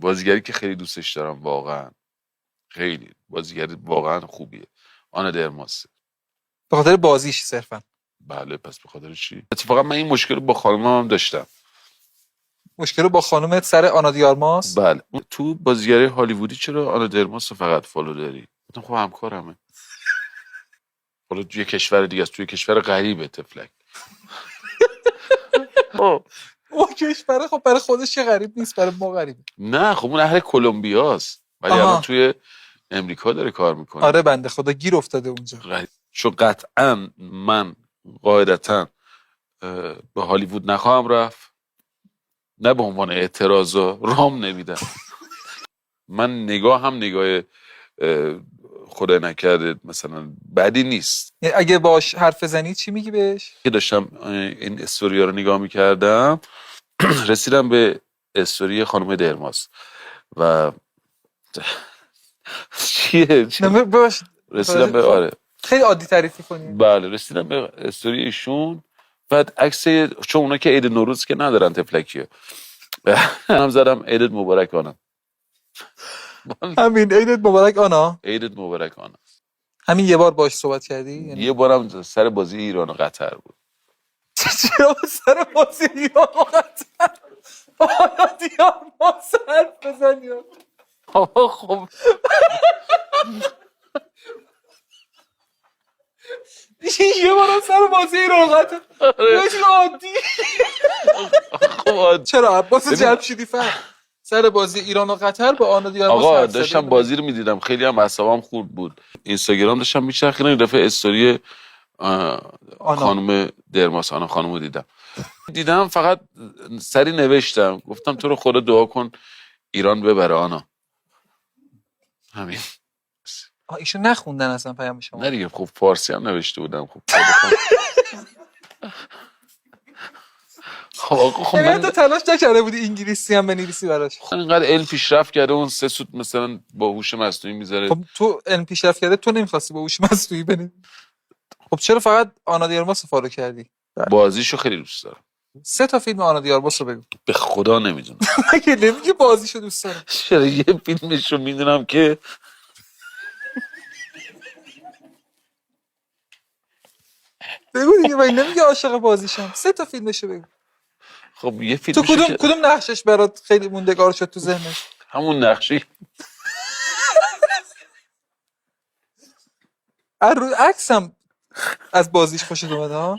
بازیگری که خیلی دوستش دارم واقعا، خیلی بازیگری واقعا خوبیه، آنا درماس. به خاطر بازیش صرفا؟ بله. پس به خاطر چی؟ اتفاقا من این مشکل رو با خانمم هم داشتم. مشکل رو با خانومت سر آنا دیارماس؟ بله. تو بازیگری هالیوودی چرا آنا درماس رو فقط فالو داری؟ گفتم خب همکارمه. حالا توی کشور دیگه است، توی کشور غریبه تفلک. او کشور خب برای خودش چه غریب نیست، برای ما غریبه. نه خب اون اهل کلمبیاست ولی الان توی امریکا داره کار میکنه. آره بنده خدا گیر افتاده اونجا. چون قطعا من قاعدتا به هالیوود نخواهم رفت، نه به عنوان اعتراض و رام نمیدم. من نگاه هم نگاه خدا نکرده مثلا بدی نیست. اگه باش حرف زنی چی میگی بهش؟ که داشتم این استوریا رو نگاه میکردم رسیدم به استوری خانم درماس و چیه باش رسیدم به آره خیلی عادی تعریفی کنی. بله رسیدم به استوری ایشون. بعد عکس، چون اونا که عید نوروز که ندارن تفلکیه، هم زدم عیدت مبارک آنا. همین عیدت مبارک آنا. عیدت مبارک آنا. همین یه بار باش صحبت کردی؟ یعنی یه بارم سر بازی ایران و قطر بود. چرا سر بازی ایران و قطر آنا دیارماس حرف بزنی؟ خب یه بارم سر بازی ایران و قطر بهش عادی. خب چرا عباس جمشیدی فر سر بازی ایران و قطر با آنا دیارماس آقا حرف زده؟ داشتم بازی رو میدیدم، خیلی هم اعصابم خورد بود. اینستاگرام داشتم میچرخیدم، این دفعه استوری خانم درماس آنا خانم رو دیدم فقط سری نوشتم گفتم تو رو خدا دعا کن ایران ببره آنا. همین. ایشون نخوندن اصلا پیام شما؟ نه دیگه خب فارسی هم نوشته بودم. خب خب من تو تلاش نکرده بودی انگلیسی هم بنویسی براش؟ اینقدر علم پیشرفت کرده اون 3 سوت مثلا با هوش مصنوعی میذاره. خب تو علم پیشرفت کرده، تو نمیخواستی با هوش مصنوعی بنویسی؟ خب چرا فقط آنا دیارماس رو فالو کردی؟ بازیشو خیلی دوست دارم. 3 تا فیلم آنا دیارماس رو بگو. به خدا نمیدونم. مگه نمیگی بازیشو دوست دارم؟ چرا یه فیلمشو میدونم که بگو دیگه، مگه نمیگی عاشق بازیشم؟ 3 تا فیلمشو بگو. خب یه تو فیلمشو کدوم نقشش برات خیلی موندگار شد تو ذهنت؟ همون نقشی رو عکسم از بازیش خوشت اومد ها؟